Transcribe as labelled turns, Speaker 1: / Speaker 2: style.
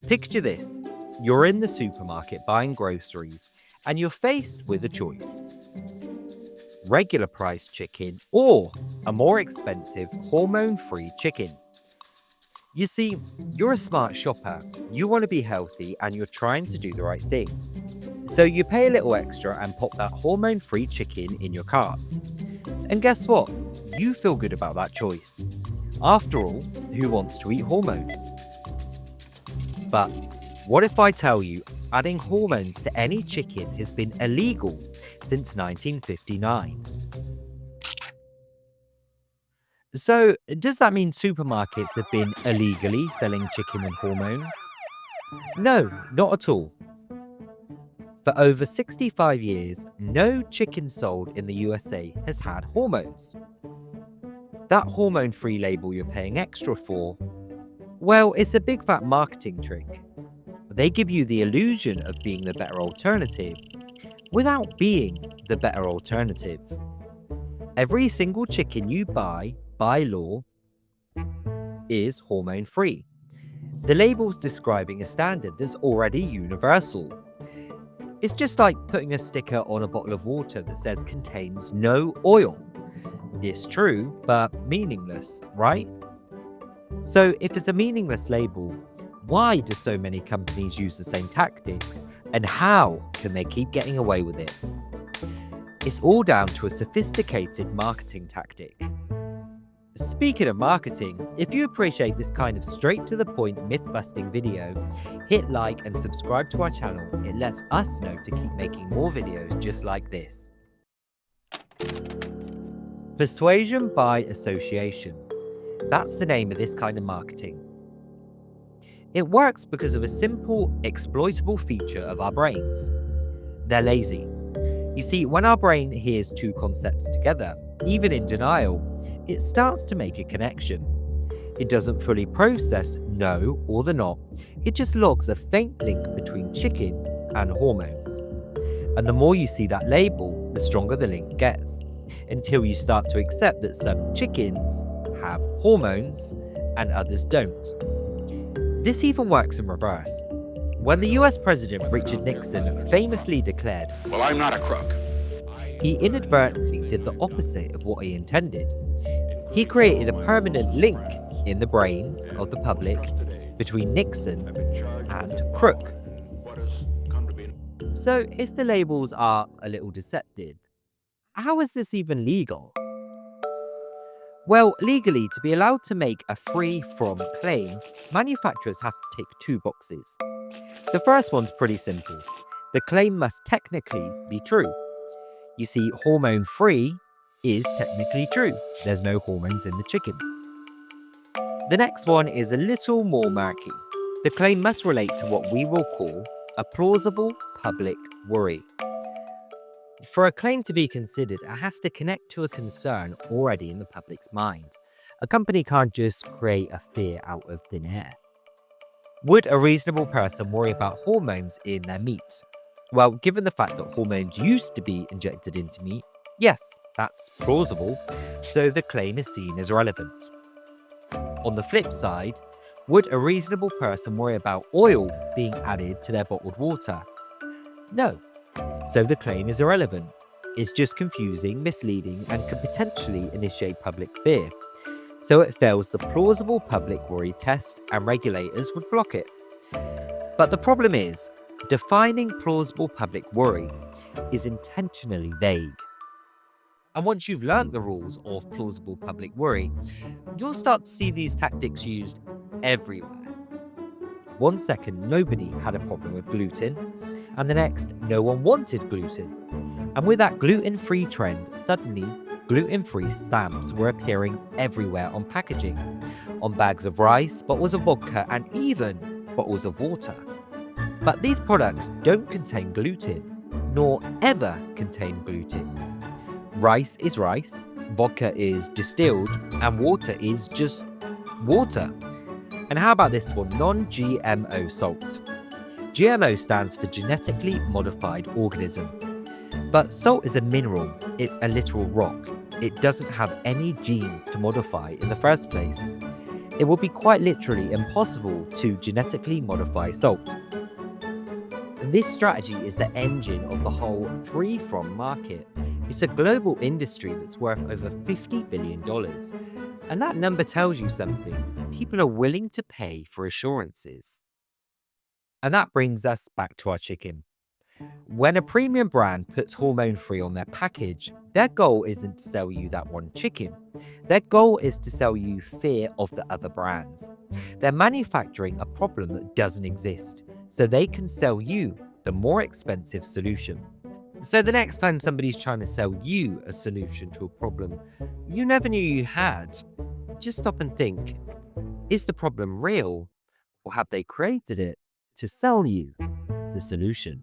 Speaker 1: Picture this. You're in the supermarket buying groceries and you're faced with a choice. Regular priced chicken or a more expensive hormone-free chicken. You see, you're a smart shopper, you want to be healthy and you're trying to do the right thing. So you pay a little extra and pop that hormone-free chicken in your cart. And guess what? You feel good about that choice. After all, who wants to eat hormones? But what if I tell you adding hormones to any chicken has been illegal since 1959? So, does that mean supermarkets have been illegally selling chicken with hormones? No, not at all. For over 65 years, no chicken sold in the USA has had hormones. That hormone-free label you're paying extra for, well, it's a big fat marketing trick. They give you the illusion of being the better alternative without being the better alternative. Every single chicken you buy, by law, is hormone-free. The label's describing a standard that's already universal. It's just like putting a sticker on a bottle of water that says contains no oil. It's true, but meaningless, right? So if it's a meaningless label, why do so many companies use the same tactics, and how can they keep getting away with it? It's all down to a sophisticated marketing tactic. Speaking of marketing, if you appreciate this kind of straight-to-the-point myth-busting video, hit like and subscribe to our channel. It lets us know to keep making more videos just like this. Persuasion by association. That's the name of this kind of marketing. It works because of a simple, exploitable feature of our brains. They're lazy. You see, when our brain hears two concepts together, even in denial, it starts to make a connection. It doesn't fully process no or the not, it just logs a faint link between chicken and hormones. And the more you see that label, the stronger the link gets, until you start to accept that some chickens have hormones and others don't. This even works in reverse. When the US President Richard Nixon famously declared,
Speaker 2: "Well, I'm not a crook,"
Speaker 1: he inadvertently did the opposite of what he intended. He created a permanent link in the brains of the public between Nixon and crook. So if the labels are a little deceptive, how is this even legal? Well, legally, to be allowed to make a free from claim, manufacturers have to tick two boxes. The first one's pretty simple. The claim must technically be true. You see, hormone-free is technically true. There's no hormones in the chicken. The next one is a little more murky. The claim must relate to what we will call a plausible public worry. For a claim to be considered, it has to connect to a concern already in the public's mind. A company can't just create a fear out of thin air. Would a reasonable person worry about hormones in their meat? Well, given the fact that hormones used to be injected into meat, yes, that's plausible, so the claim is seen as relevant. On the flip side, would a reasonable person worry about oil being added to their bottled water? No, so the claim is irrelevant. It's just confusing, misleading, and could potentially initiate public fear. So it fails the plausible public worry test and regulators would block it. But the problem is, defining plausible public worry is intentionally vague. And once you've learnt the rules of plausible public worry, you'll start to see these tactics used everywhere. One second, nobody had a problem with gluten, and the next, no one wanted gluten. And with that gluten-free trend, suddenly, gluten-free stamps were appearing everywhere on packaging, on bags of rice, bottles of vodka, and even bottles of water. But these products don't contain gluten, nor ever contain gluten. Rice is rice, vodka is distilled, and water is just water. And how about this one, non-GMO salt? GMO stands for genetically modified organism. But salt is a mineral, it's a literal rock. It doesn't have any genes to modify in the first place. It would be quite literally impossible to genetically modify salt. And this strategy is the engine of the whole free from market. It's a global industry that's worth over $50 billion. And that number tells you something. People are willing to pay for assurances. And that brings us back to our chicken. When a premium brand puts hormone-free on their package, their goal isn't to sell you that one chicken. Their goal is to sell you fear of the other brands. They're manufacturing a problem that doesn't exist, so they can sell you the more expensive solution. So the next time somebody's trying to sell you a solution to a problem you never knew you had, just stop and think, is the problem real, or have they created it to sell you the solution?